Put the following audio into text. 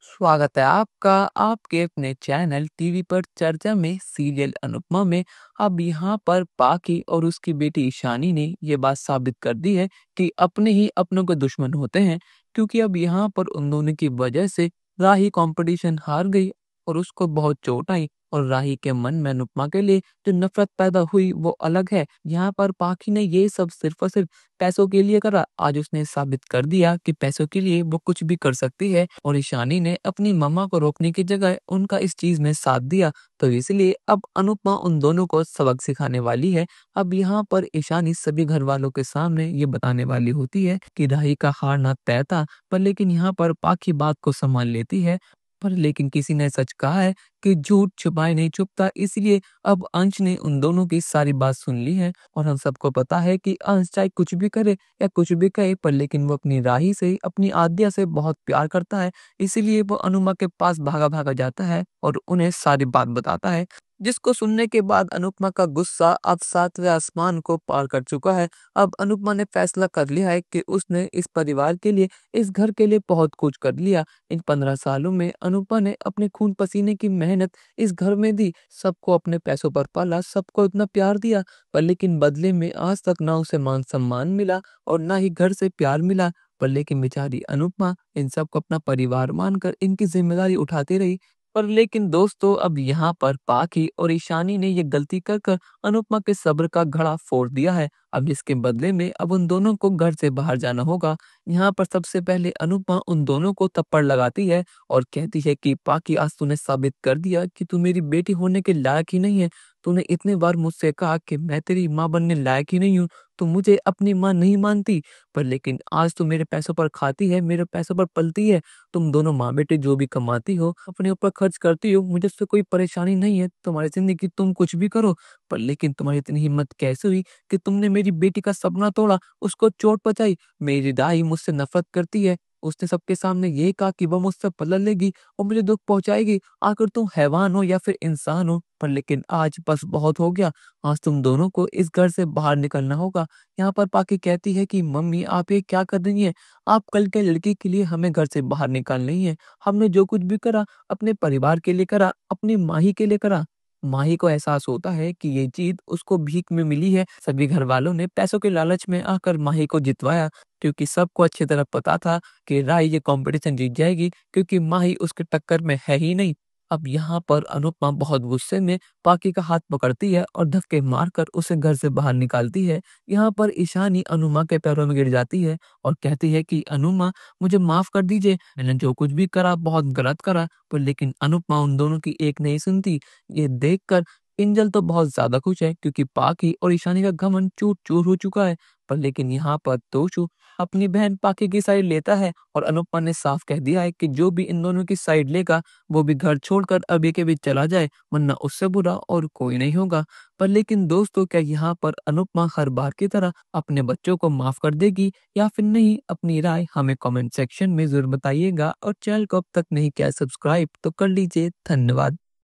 स्वागत है आपका आपके अपने चैनल टीवी पर चर्चा में सीरियल अनुपमा में। अब यहाँ पर पाकी और उसकी बेटी ईशानी ने ये बात साबित कर दी है कि अपने ही अपनों के दुश्मन होते हैं, क्योंकि अब यहाँ पर उन दोनों की वजह से राही कंपटीशन हार गई और उसको बहुत चोट आई। और राही के मन में अनुपमा के लिए जो नफरत पैदा हुई वो अलग है। यहाँ पर पाकी ने ये सब सिर्फ और सिर्फ पैसों के लिए करा। आज उसने साबित कर दिया कि पैसों के लिए वो कुछ भी कर सकती है और ईशानी ने अपनी मम्मा को रोकने की जगह उनका इस चीज में साथ दिया। तो इसलिए अब अनुपमा उन दोनों को सबक सिखाने वाली है। अब यहाँ पर ईशानी सभी घर वालों के सामने ये बताने वाली होती है कि राही का हारना तय था, पर लेकिन यहाँ पर पाकी बात को संभाल लेती है। पर लेकिन किसी ने सच कहा है कि झूठ छुपाए नहीं छुपता, इसलिए अब अंश ने उन दोनों की सारी बात सुन ली है। और हम सबको पता है कि अंश चाहे कुछ भी करे या कुछ भी कहे, पर लेकिन वो अपनी राही से अपनी आद्या से बहुत प्यार करता है। इसीलिए वो अनुमा के पास भागा भागा जाता है और उन्हें सारी बात बताता है, जिसको सुनने के बाद अनुपमा का गुस्सा अब सातवें आसमान को पार कर चुका है। अब अनुपमा ने फैसला कर लिया है कि उसने इस परिवार के लिए, इस घर के लिए बहुत कुछ कर लिया। इन 15 सालों में अनुपमा ने अपने खून पसीने की मेहनत इस घर में दी, सबको अपने पैसों पर पाला, सबको इतना प्यार दिया, पर लेकिन बदले में आज तक ना उसे मान सम्मान मिला और ना ही घर से प्यार मिला। पर लेकिन बेचारी अनुपमा इन सबको अपना परिवार मानकर इनकी जिम्मेदारी उठाती रही। पर लेकिन दोस्तों, अब यहाँ पर पाकी और ईशानी ने ये गलती कर कर अनुपमा के सब्र का घड़ा फोड़ दिया है। अब जिसके बदले में अब उन दोनों को घर से बाहर जाना होगा। यहाँ पर सबसे पहले अनुपमा उन दोनों को थप्पड़ लगाती है और कहती है कि पाकी, आज तूने साबित कर दिया कि तू मेरी बेटी होने के लायक ही नहीं है। तूने इतने बार मुझसे कहा कि मैं तेरी माँ बनने लायक ही नहीं हूँ, तू मुझे अपनी माँ नहीं मानती, पर लेकिन आज तू मेरे पैसों पर खाती है, मेरे पैसों पर पलती है। तुम दोनों माँ बेटे जो भी कमाती हो अपने ऊपर खर्च करती हो, मुझे उससे कोई परेशानी नहीं है। तुम्हारी जिंदगी तुम कुछ भी करो, पर लेकिन तुम्हारी इतनी हिम्मत कैसे हुई कि तुमने मेरी बेटी का सपना तोड़ा, उसको चोट पहुंचाई। मेरी दाई मुझसे नफरत करती है, उसने सबके सामने ये कहा कि वह मुझसे पलट लेगी और मुझे दुख पहुंचाएगी। आखिर तुम हैवान हो या फिर इंसान हो, पर लेकिन आज बस बहुत हो गया। आज तुम दोनों को इस घर से बाहर निकलना होगा। यहाँ पर पाकी कहती है कि मम्मी, आप ये क्या कर रही हैं? आप कल के लड़की के लिए हमें घर से बाहर निकाल रही हैं। हमने जो कुछ भी करा अपने परिवार के लिए करा, अपनी माही के लिए करा। माही को एहसास होता है कि ये जीत उसको भीख में मिली है। सभी घर वालों ने पैसों के लालच में आकर माही को जितवाया, क्योंकि सबको अच्छी तरह पता था कि राय ये कंपटीशन जीत जाएगी, क्योंकि माही उसके टक्कर में है ही नहीं। अब यहाँ पर अनुपमा बहुत गुस्से में पाकी का हाथ पकड़ती है और धक्के मारकर उसे घर से बाहर निकालती है। यहाँ पर ईशानी अनुमा के पैरों में गिर जाती है और कहती है कि अनुमा, मुझे माफ कर दीजिए, मैंने जो कुछ भी करा बहुत गलत करा। पर लेकिन अनुपमा उन दोनों की एक नहीं सुनती। ये देखकर किंजल तो बहुत ज्यादा खुश है, क्योंकि पाकी और ईशानी का घमंड चूर चूर हो चुका है। पर लेकिन यहाँ पर तोशु अपनी बहन पाकी की साइड लेता है और अनुपमा ने साफ कह दिया है कि जो भी इन दोनों की साइड लेगा वो भी घर छोड़कर अभी के भी चला जाए, वरना उससे बुरा और कोई नहीं होगा। पर लेकिन दोस्तों, क्या यहाँ पर अनुपमा हर बार की तरह अपने बच्चों को माफ कर देगी या फिर नहीं? अपनी राय हमें कमेंट सेक्शन में जरूर बताइएगा और चैनल को अब तक नहीं किया सब्सक्राइब तो कर लीजिए। धन्यवाद।